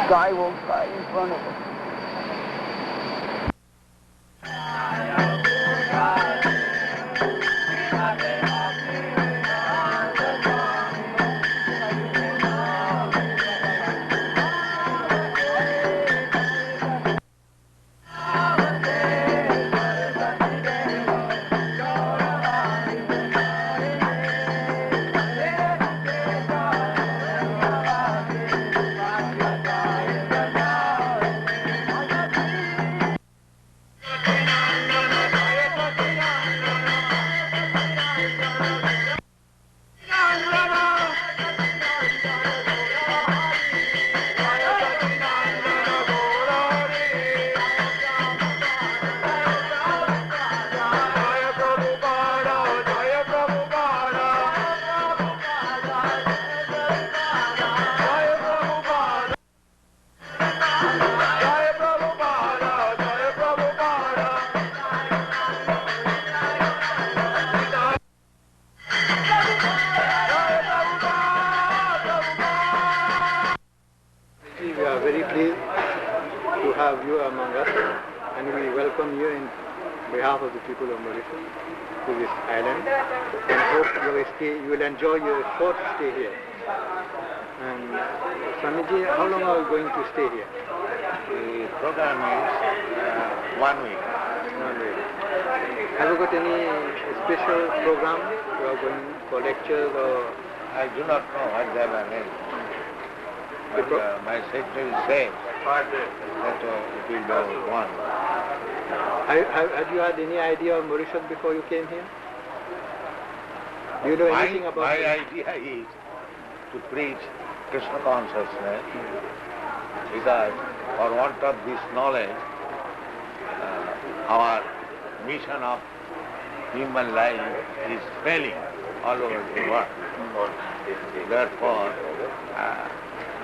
guy walks by in front of us. Have you among us, and we welcome you in behalf of the people of Mauritius to this island, and hope you will enjoy your short stay here. And Swamiji, how long are you going to stay here? The program is 1 week. 1 week. Have you got any special program? You are going for lectures or? I do not know what they have arranged. But my secretary said that it will go on. Have you had any idea of Mauritius before you came here? Do you know anything about my it? idea is to preach Krishna consciousness, because for want of this knowledge, our mission of human life is failing all over the world. Therefore,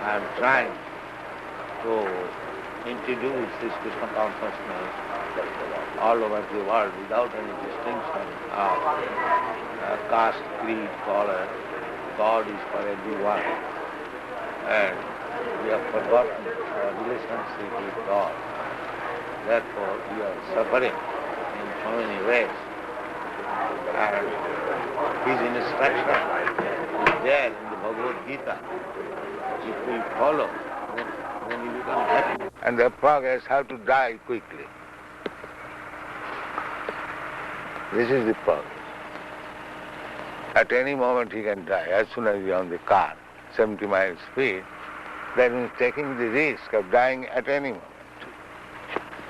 I am trying to introduce this Krishna consciousness all over the world without any distinction of caste, creed, color. God is for everyone. And we have forgotten our relationship with God. Therefore, we are suffering in so many ways. And His instruction is there in the Bhagavad Gita. If we follow, then we become happy. And the progress have to die quickly. This is the progress. At any moment he can die. As soon as he is on the car, 70 miles speed, that means taking the risk of dying at any moment.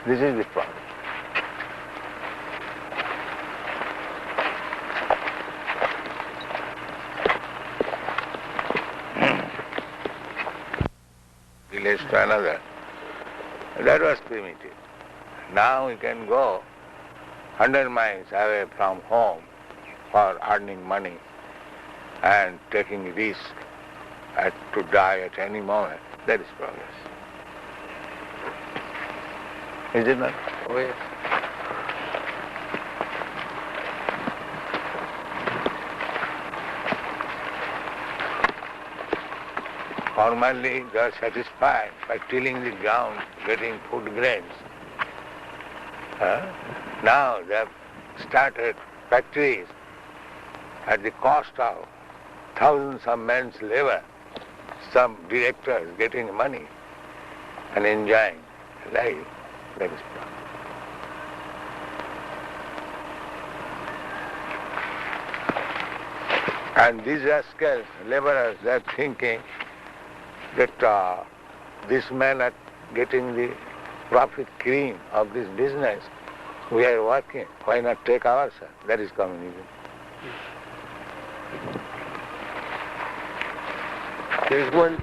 This is the progress. Village to another. That was primitive. Now we can go 100 miles away from home for earning money and taking risk to die at any moment. That is progress. Is it not? Oh, yes. Formerly they are satisfied by tilling the ground, getting food grains. Now they have started factories at the cost of thousands of men's labor, some directors getting money and enjoying life. That is progress. And these rascals, laborers, they are thinking that this men are getting the profit cream of this business. We are working. Why not take ourselves? That is communism. There is one.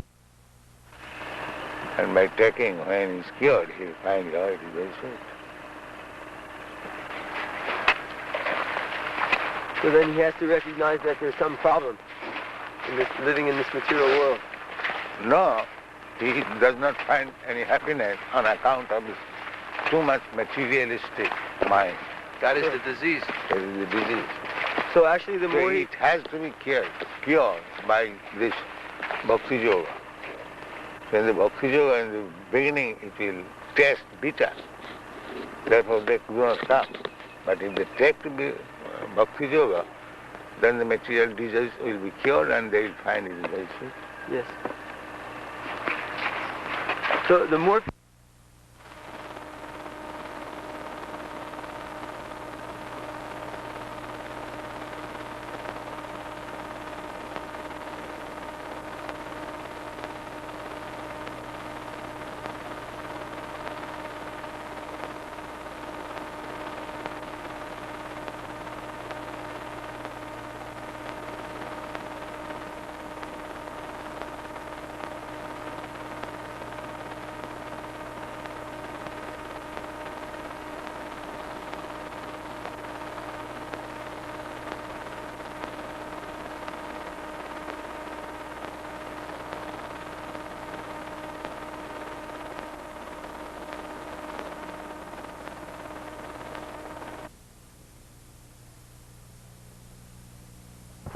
And by taking, when he is cured, he will find out it is very sweet. So then he has to recognize that there's some problem in this, living in this material world. No, he does not find any happiness on account of his too much materialistic mind. That is the disease. That is the disease. So actually the So more it has to be cured by this Bhakti Yoga. So in the Bhakti Yoga, in the beginning, it will taste bitter. Therefore, they do not come. But if they take to be Bhakti Yoga, then the material disease will be cured and they will find it very sweet. Yes. So the more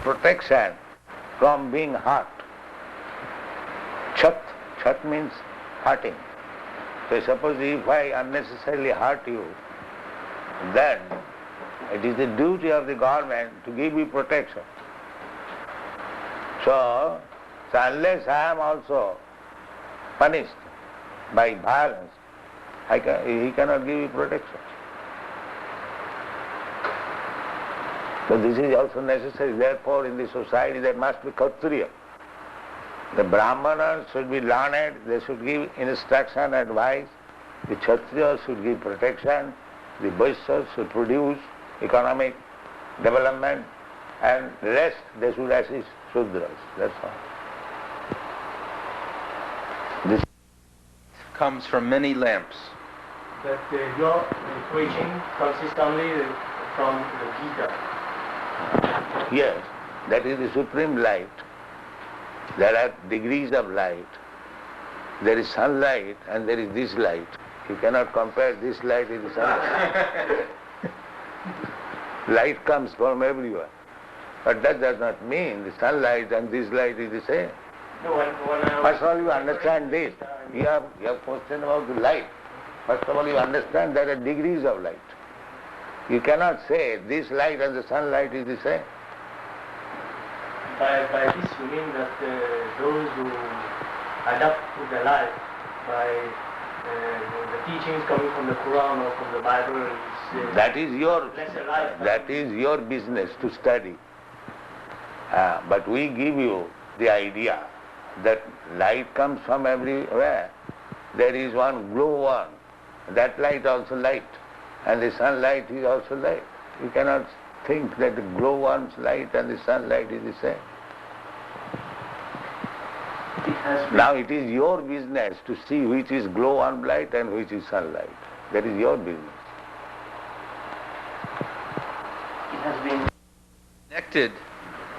protection from being hurt. Chat means hurting. So suppose if I unnecessarily hurt you, then it is the duty of the government to give you protection. So unless I am also punished by violence, he cannot give you protection. So this is also necessary. Therefore, in the society there must be Kshatriya. The Brahmanas should be learned, they should give instruction, advice. The Kshatriyas should give protection. The Vaishyas should produce economic development, and the rest they should assist Shudras. That's all. This comes from many lamps. That your preaching consists only from the Gita. Yes, that is the supreme light. There are degrees of light. There is sunlight and there is this light. You cannot compare this light with the sunlight. Light comes from everywhere. But that does not mean the sunlight and this light is the same. No, when First of all, you understand this. You have question about the light. First of all, you understand there are degrees of light. You cannot say this light and the sunlight is the same. By this you mean that those who adapt to the life by the teachings coming from the Quran or from the Bible is That is your lesser life. that is your business to study. But we give you the idea that light comes from everywhere. There is one glow one. That light also light. And the sunlight is also light. You cannot think that the glow worm's light and the sunlight is the same. Now it is your business to see which is glow worm light and which is sunlight. That is your business. It has been connected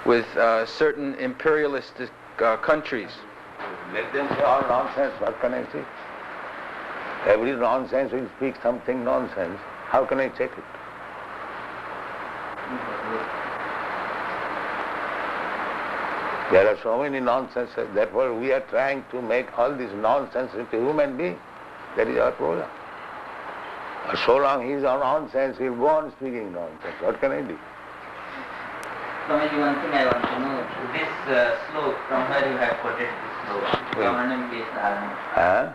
with certain imperialistic countries. Let them say all nonsense. What can I say? Every nonsense will speak something nonsense. How can I check it? There are so many nonsenses. Therefore, we are trying to make all this nonsense into human being. That is our program. So long he is on nonsense, he will go on speaking nonsense. What can I do? Swamiji, one thing I want to know. This slok, from where you have quoted this slok?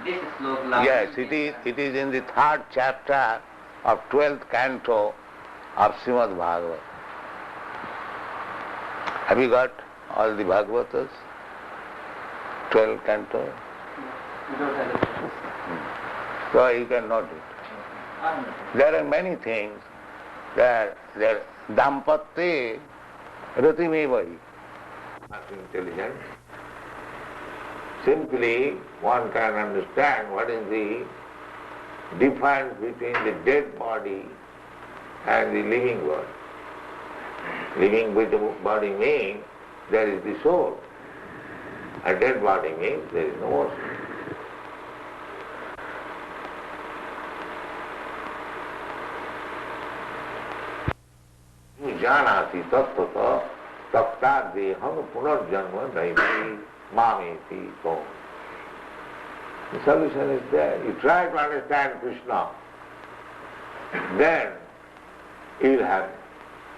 This slok. Yes, it is in the 3rd chapter of 12th canto of Srimad Bhagavad. Have you got all the Bhagavatas? 12 canto? So you can note it. There are many things that dampatye ratimevahi. Intelligence. Simply one can understand what is the difference between the dead body and the living body. Living with the body means there is the soul. A dead body means there is no more soul. Janati tattata takta deham punarjanma naimi mameti tom. The solution is there. You try to understand Krishna, then you'll have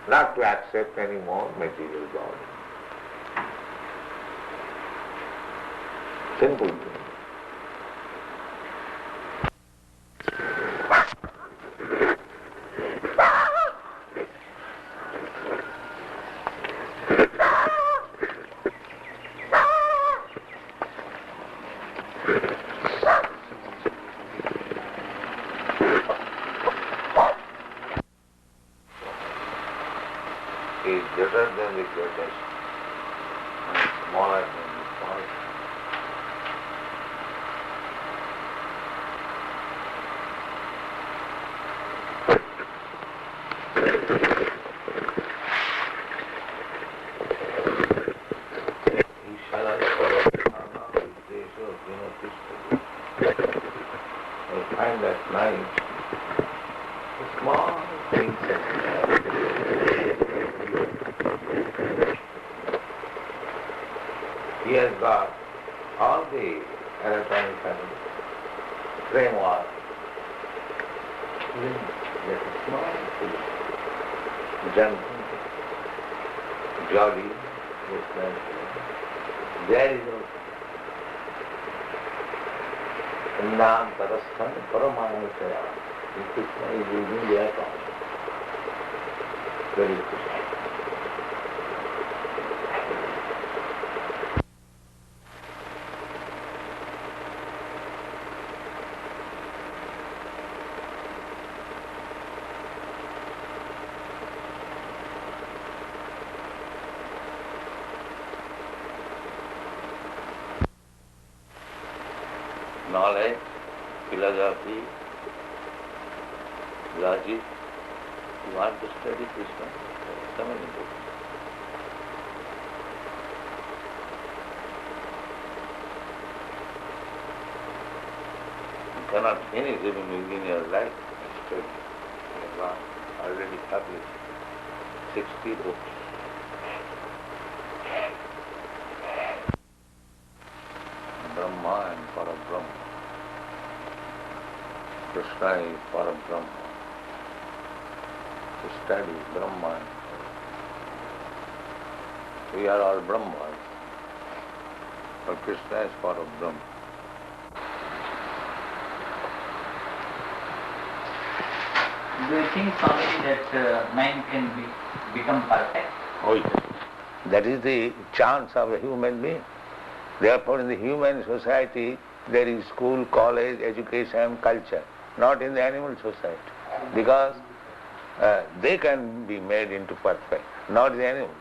not to accept any more material God. Simple thing. Is greater than the greatest and smaller than the smallest. Ishvara Sarvadharma Uddesho Vinotishta. I find that nice, small things he has got all the electronic framework. That is small, gentle, jolly, there is also Nam Tarasthan Paramanusaya. Krishna is using their consciousness. Very good. Knowledge, philosophy, logic, you want to study Krishna, so many books. You cannot finish even within your life and study. You have already published 60 books. Brahma and Parabrahma. Krishna is Parabrahma. To study Brahma. We are all Brahmas, but Krishna is Parabrahma. Do you think, Swami, that man can become perfect? Oh yes. That is the chance of a human being. Therefore in the human society there is school, college, education, culture, not in the animal society. Because they can be made into perfect, not the animals.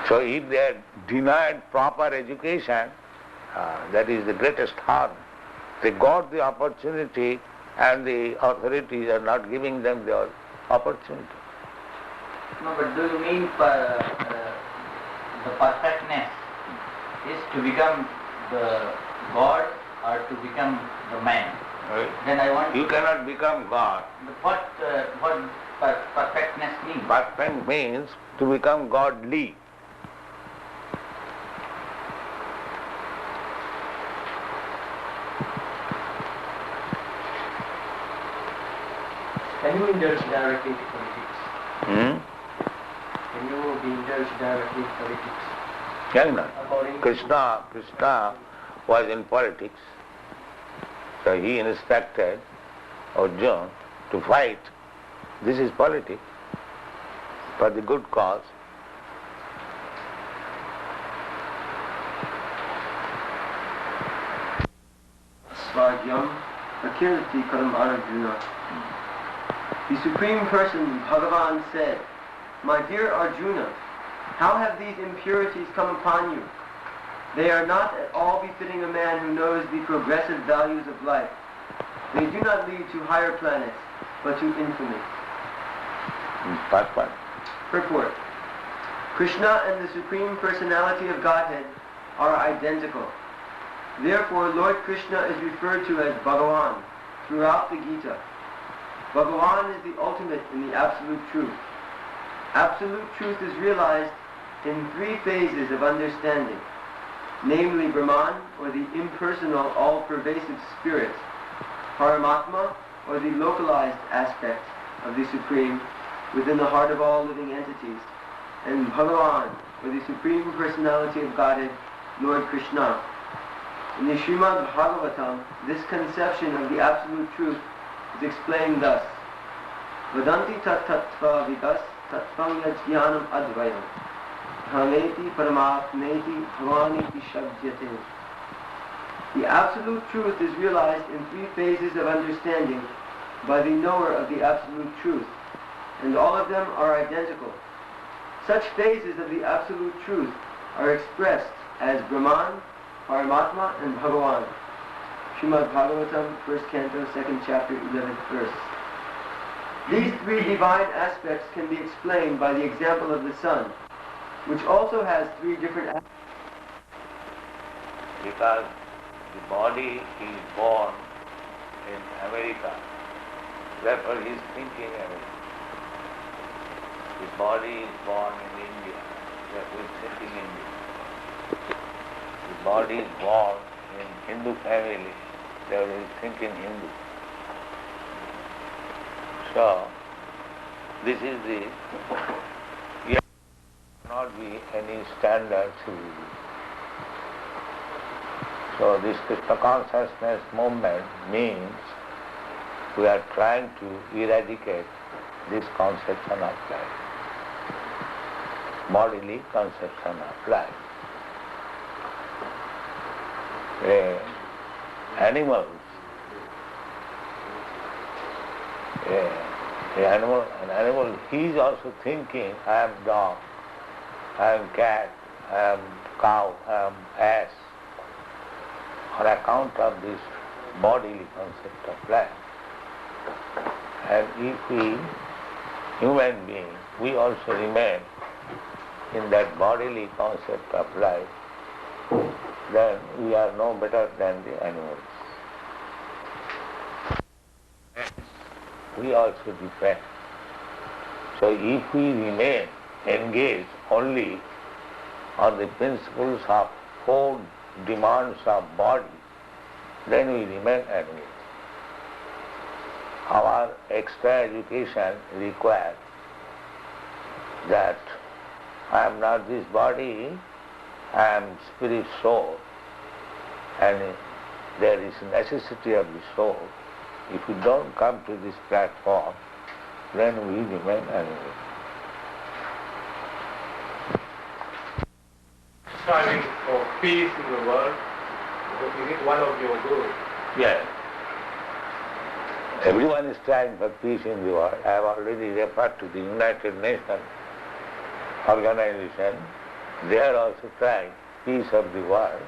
So if they are denied proper education, that is the greatest harm. They got the opportunity and the authorities are not giving them the opportunity. No, but do you mean the perfectness is to become the God or to become the man? Right. Then I want You cannot become God. what perfectness means? Perfect means to become godly. Can you indulge directly into politics? Can you be indulged directly in politics? Cannot. Krishna was in politics. So he instructed Arjuna to fight. This is politics for the good cause. Svajyam Akirti Karam Arjuna. The Supreme Person, Bhagavan, said, "My dear Arjuna, how have these impurities come upon you? They are not at all befitting a man who knows the progressive values of life. They do not lead to higher planets, but to infamy." Purport. Krishna and the Supreme Personality of Godhead are identical. Therefore, Lord Krishna is referred to as Bhagavan throughout the Gita. Bhagavan is the ultimate in the absolute truth. Absolute truth is realized in three phases of understanding, namely Brahman, or the impersonal, all-pervasive spirit, Paramatma, or the localized aspect of the Supreme within the heart of all living entities, and Bhagavan, or the Supreme Personality of Godhead, Lord Krishna. In the Srimad Bhagavatam, this conception of the Absolute Truth is explained thus: Vadanti tat tattva vidas tattvam yajnanam advayam Bhameti paramatmeti bhavaniti shabdyate. The Absolute Truth is realized in three phases of understanding by the knower of the Absolute Truth, and all of them are identical. Such phases of the Absolute Truth are expressed as Brahman, Paramatma, and Bhagavan. Srimad Bhagavatam, 1st Canto, 2nd Chapter, 11th Verse. These three divine aspects can be explained by the example of the sun, which also has three different aspects. Because the body is born in America, therefore he is thinking America. The body is born in India, therefore he is thinking India. The body is born in Hindu family, therefore he is thinking Hindu. So, this is the, there cannot be any standard civilization. So this Krishna consciousness movement means we are trying to eradicate this conception of life, bodily conception of life. Animals, an animal, he is also thinking, I am dog, I am cat, I am cow, I am ass, on account of this bodily concept of life. And if we, human beings, we also remain in that bodily concept of life, then we are no better than the animals. We also depend. So if we remain engaged only on the principles of four demands of body, then we remain animals. Our extra education requires that I am not this body, I am spirit soul, and there is necessity of the soul. If we don't come to this platform, then we remain animals. Striving for peace in the world, is it one of your goals? Yes. Everyone is trying for peace in the world. I have already referred to the United Nations organization. They are also trying peace of the world.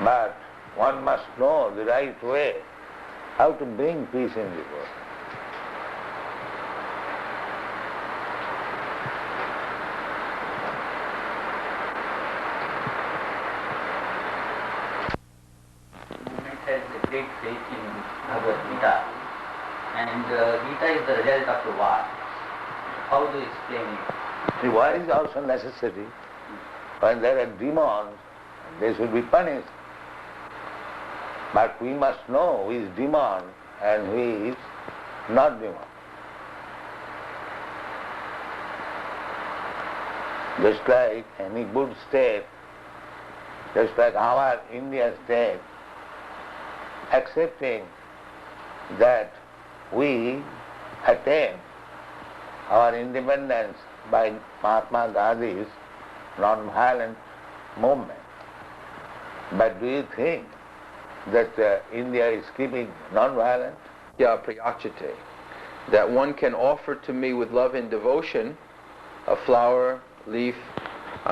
But one must know the right way how to bring peace in the world. Movement has a great faith in Bhagavad Gita, and Gita is the result of the war. How do you explain it? The war is also necessary. When there are demons, they should be punished. But we must know who is demon and who is not demon. Just like any good state, just like our Indian state, accepting that we attain our independence by Mahatma Gandhi's non-violent movement. But do you think that India is keeping non-violent? Yeah, priyachate. That one can offer to me with love and devotion a flower, leaf.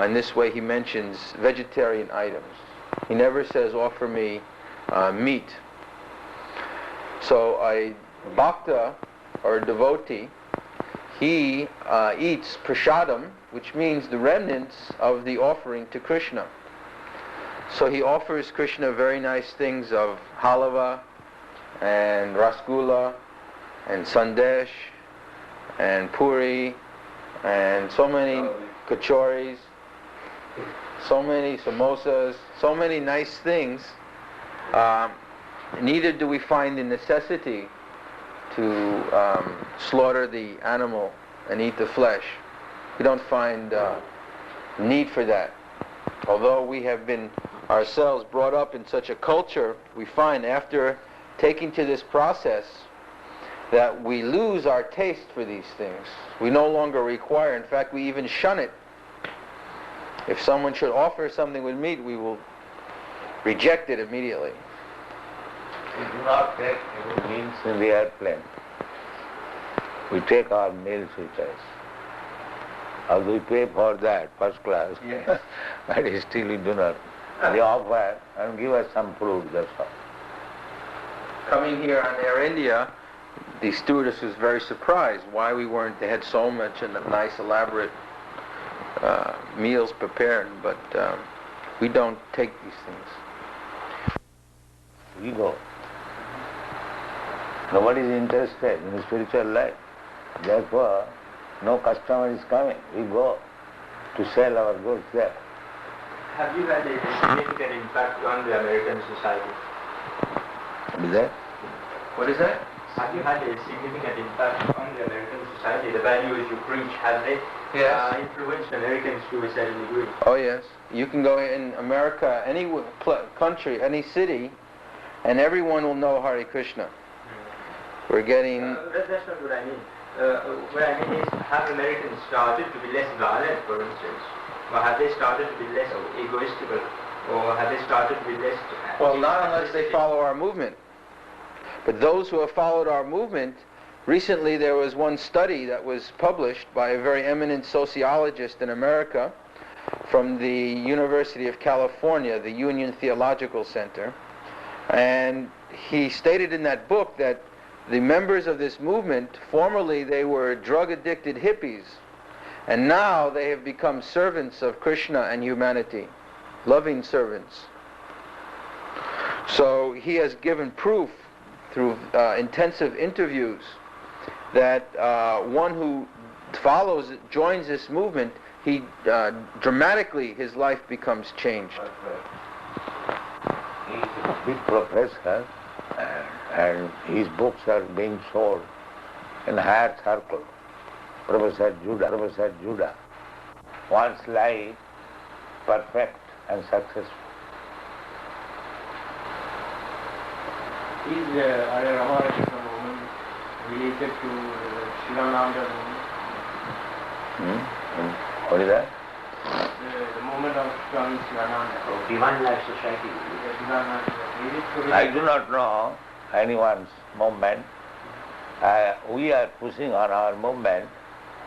In this way he mentions vegetarian items. He never says offer me meat. So a bhakta or a devotee, he eats prasadam, which means the remnants of the offering to Krishna. So he offers Krishna very nice things of halava and rasgulla and sandesh and puri and so many kachoris, so many samosas, so many nice things. Neither do we find the necessity to slaughter the animal and eat the flesh. We don't find need for that. Although we have been ourselves brought up in such a culture, we find after taking to this process that we lose our taste for these things. We no longer require, in fact we even shun it. If someone should offer something with meat, we will reject it immediately. We do not take any meals in the airplane. We take our meals with us. Although we pay for that, first class, Yes. but still we do not. They offer and give us some fruit, that's all. Coming here on Air India, the stewardess was very surprised why we weren't, they had so much and nice elaborate meals prepared, but we don't take these things. We go. Nobody is interested in spiritual life. Therefore, no customer is coming. We go to sell our goods there. Have you had a significant impact on the American society? Is that? What is that? Have you had a significant impact on the American society? The values you preach, have they influenced Americans to a certain degree? Oh yes. You can go in America, any country, any city, and everyone will know Hare Krishna. We're getting... That's not what I mean. What I mean is, have Americans started to be less violent, for instance? Or have they started to be less egoistical? Or have they started to be less... Well, not unless they follow our movement. But those who have followed our movement, recently there was one study that was published by a very eminent sociologist in America from the University of California, the Union Theological Center, and he stated in that book that the members of this movement, formerly they were drug-addicted hippies, and now they have become servants of Krishna and humanity, loving servants. So he has given proof through intensive interviews that one who joins this movement, he dramatically his life becomes changed. He is a big professor, and his books are being sold in higher circle. Professor Judah wants life perfect and successful. Is Arya Ramakrishna movement related to Shivananda movement? What is that? The movement of Swami Shivananda. Divine Life Society. Divine Life Society. Is it related? I do not know anyone's movement. We are pushing on our movement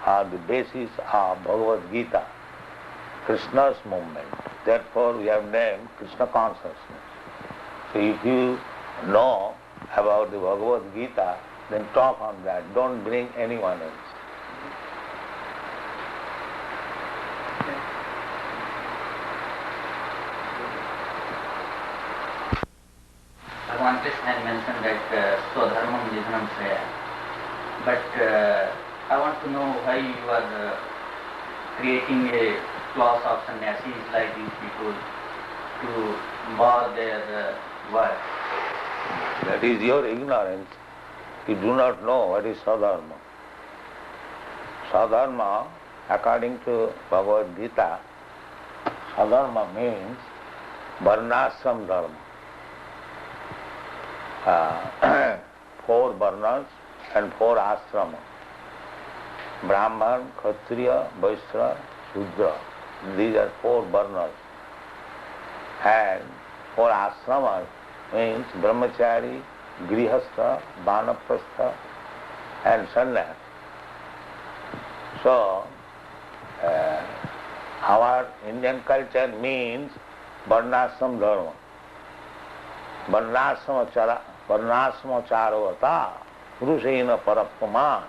on the basis of Bhagavad Gita, Krishna's movement. Therefore we have named Krishna consciousness. So if you know about the Bhagavad Gita, then talk on that. Don't bring anyone else. Bhagavan Krishna had mentioned that Swadharmam Jidhanam Shreya. But I want to know why you are creating a class of sannyasis like these people to bar their work. That is your ignorance. You do not know what is Sadharma. Sadharma, according to Bhagavad Gita, Sadharma means Varnashram Dharma. 4 Varnas and 4 Ashrama. Brahman, Kshatriya, Vaishya, Shudra. These are 4 Varnas. And 4 Ashramas means Brahmachari, Grihastha, Vanaprastha and Sannyas. So, our Indian culture means Varnashram Dharma. Varnashram Charavata, Purushena Parapama,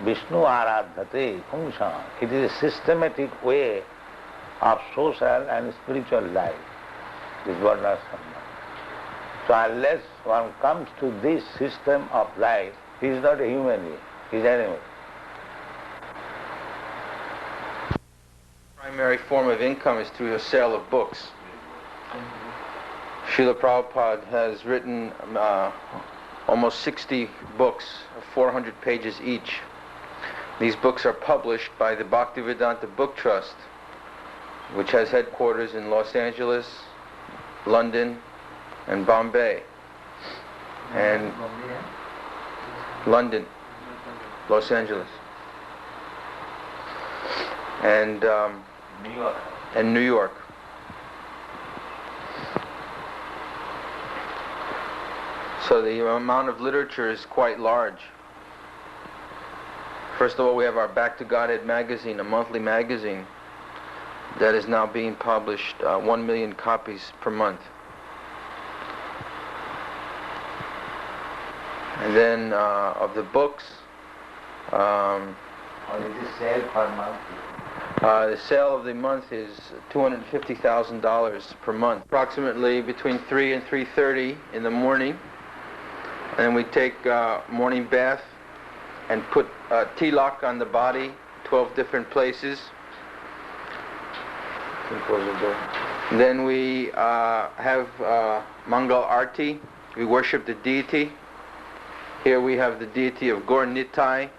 Vishnu Aradhate Pungsha. It is a systematic way of social and spiritual life, this Varnashram. So unless one comes to this system of life, he is not a human being, he is an animal. Primary form of income is through the sale of books. Srila Prabhupada has written almost 60 books, 400 pages each. These books are published by the Bhaktivedanta Book Trust, which has headquarters in Los Angeles, London, and Bombay. And London, Los Angeles, and New York. So the amount of literature is quite large. First of all, we have our Back to Godhead magazine, a monthly magazine that is now being published 1 million copies per month. And then of the books, What is the sale per month? the sale of the month is $250,000 per month, approximately between 3 and 3:30 in the morning. And we take morning bath and put tilak on the body, 12 different places. Then we have Mangal Arti. We worship the deity. Here we have the deity of Gaur Nitai.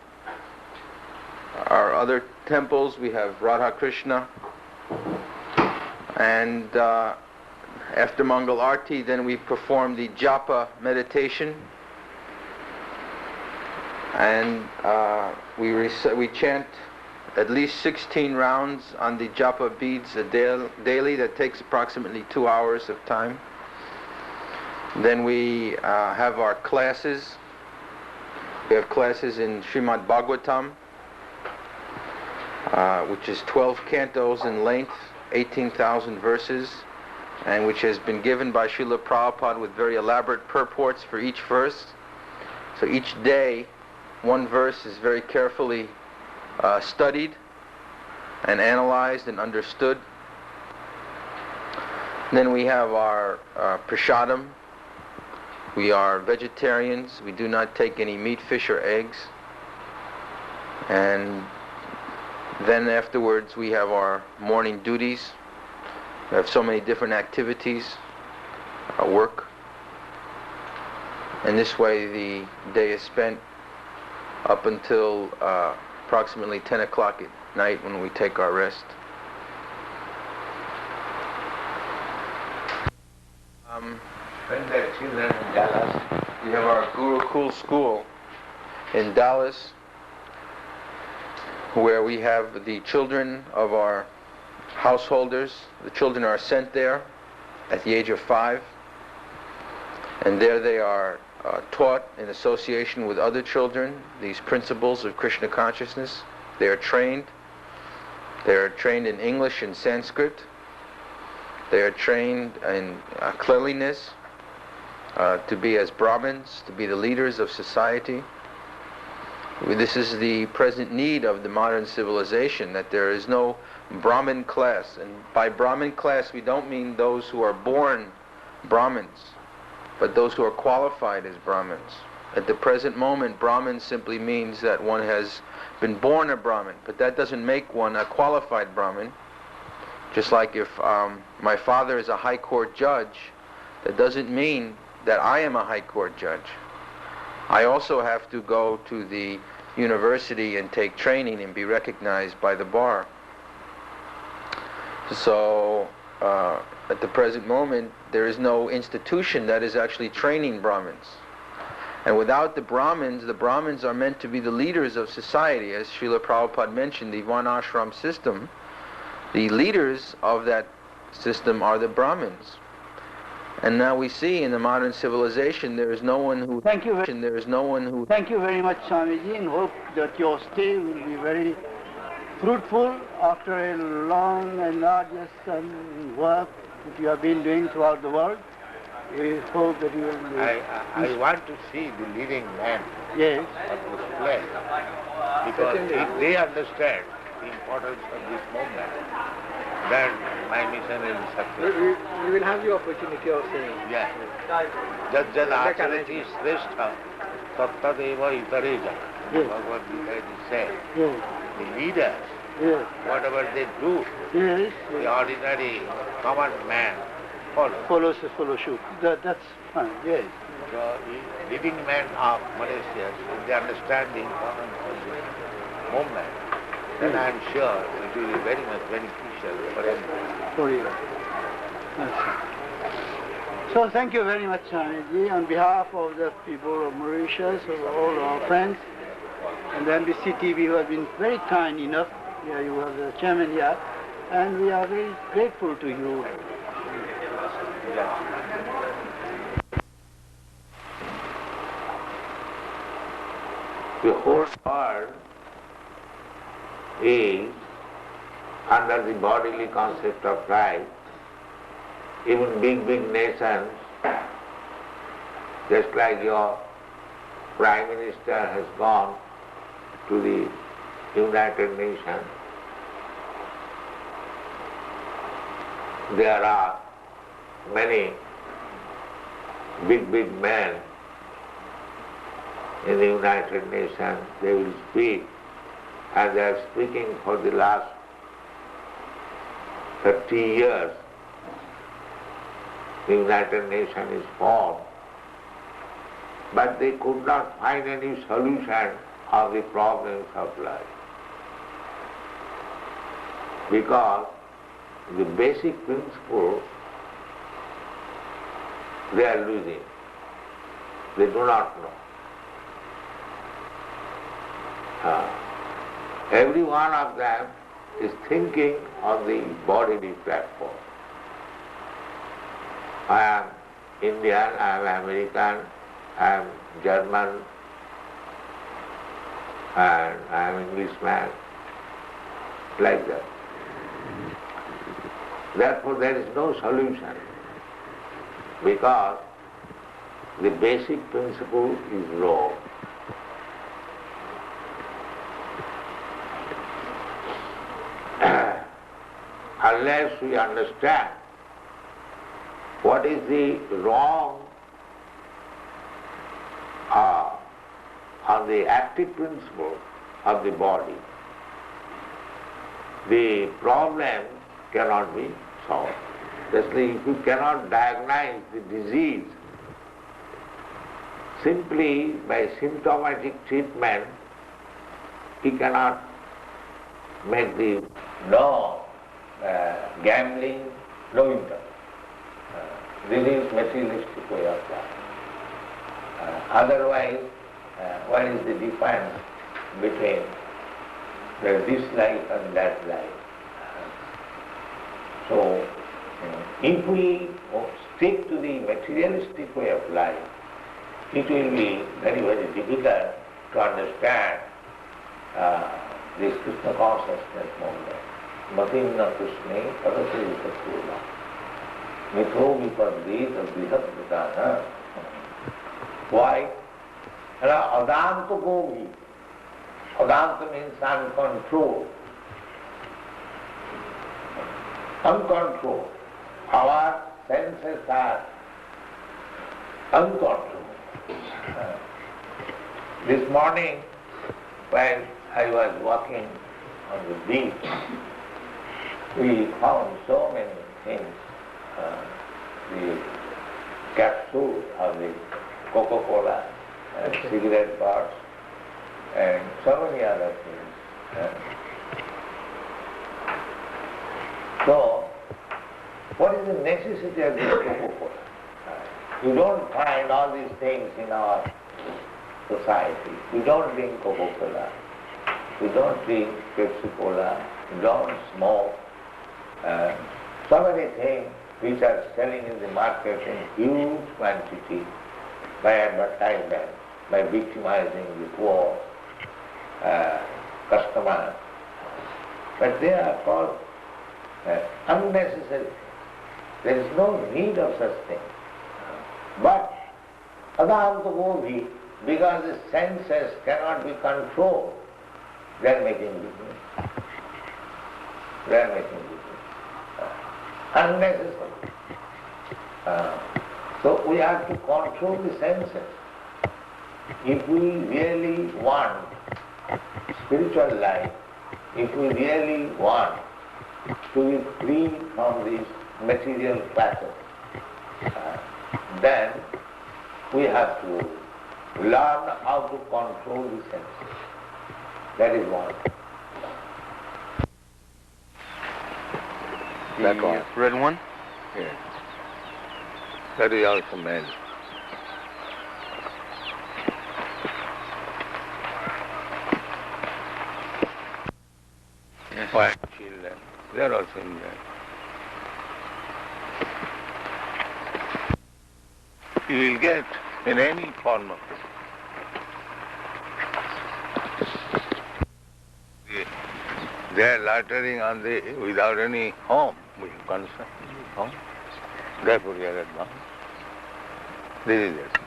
Our other temples, we have Radha Krishna. And after Mangal Arti, then we perform the japa meditation. And we chant at least 16 rounds on the japa beads daily. That takes approximately 2 hours of time. Then we have our classes. We have classes in Srimad Bhagavatam, which is 12 cantos in length, 18,000 verses, and which has been given by Srila Prabhupada with very elaborate purports for each verse. So each day, one verse is very carefully studied and analyzed and understood. Then we have our prasadam. We are vegetarians. We do not take any meat, fish, or eggs. And then afterwards we have our morning duties. We have so many different activities, work. And this way the day is spent up until approximately 10 o'clock at night when we take our rest. When the children in Dallas, We have our Gurukul school in Dallas, where we have the children of our householders. The children are sent there at the age of 5, and there they are taught in association with other children these principles of Krishna consciousness. They are trained. They are trained in English and Sanskrit. They are trained in cleanliness, to be as Brahmins, to be the leaders of society. This is the present need of the modern civilization, that there is no Brahmin class. And by Brahmin class, we don't mean those who are born Brahmins, but those who are qualified as Brahmins. At the present moment, Brahmin simply means that one has been born a Brahmin, but that doesn't make one a qualified Brahmin. Just like if my father is a high court judge, that doesn't mean that I am a high court judge. I also have to go to the university and take training and be recognized by the bar. So at the present moment, there is no institution that is actually training Brahmins. And without the Brahmins are meant to be the leaders of society. As Srila Prabhupada mentioned, the Varnashram system, the leaders of that system are the Brahmins. And now we see in the modern civilization there is no one who... Thank you very much, Swamiji, and hope that your stay will be very fruitful after a long and arduous work that you have been doing throughout the world. We hope that you will be... I want to see the living man Yes. of this place, because if they understand the importance of this movement, then my mission will be successful. We will have the opportunity of saying. Yes. Jajjad acharati shrestha tattadeva itareja. Bhagavad Gita is said. Yes. The leaders Yes. Whatever they do, Yes. the ordinary common man follows. Follow suit. That's fine. Yes. So the leading men of Mauritius, if they understand the importance of this movement, then I am sure it will be very much beneficial for everyone. For you. That's right. So thank you very much, Swamiji, on behalf of the people of Mauritius, of all our friends, and the NBC TV who have been very kind enough. Here you are the chairman here, and we are very grateful to you. The whole world is under the bodily concept of life. Even big nations, just like your Prime Minister has gone to the United Nations, there are many big men in the United Nations. They will speak, and they are speaking for the last 30 years. The United Nations is formed, but they could not find any solution of the problems of life, because the basic principle they are losing. They do not know. Every one of them is thinking on the bodily platform. I am Indian, I am American, I am German, and I am Englishman, like that. Therefore there is no solution, because the basic principle is wrong. Unless we understand what is the wrong on the active principle of the body, the problem cannot be solved. Just like if you cannot diagnose the disease simply by symptomatic treatment, he cannot make the gambling, no income. This is materialistic way of life. Otherwise, what is the difference between this life and that life? So, if we stick to the materialistic way of life, it will be very difficult to understand this Krishna consciousness movement. Matinna Krishna Padate Vikatula Mitho Vipadeta Vihatvidana. Why? Adanta Govi. Adanta means uncontrolled. Uncontrolled. Our senses are uncontrolled. This morning, while I was walking on the beach, we found so many things. The capsule of the Coca-Cola, cigarette butts, and so many other things. So, what is the necessity of this Coca-Cola? You don't find all these things in our society. We don't drink Coca-Cola. We don't drink Pepsi-Cola. We don't smoke. So many things which are selling in the market in huge quantity by advertisement, by victimizing the poor customers. But they are called unnecessary. There is no need of such things. But Adanta because the senses cannot be controlled, they are making business. They are making business. Unnecessary. So we have to control the senses. If we really want spiritual life, if we really want to be free from these material classes, then we have to learn how to control the senses. That is one. That one. Red one? Yes. That is also male. Yes. White children, they are also in there. You will get in any form of it. They are loitering on the without any home. We have concern with home. Therefore we are advanced. This is it.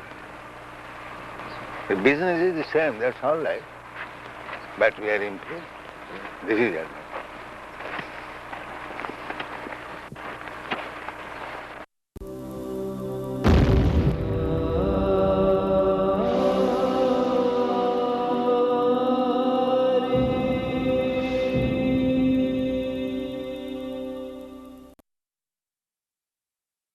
The business is the same, that's all right. But we are improved. This is advanced.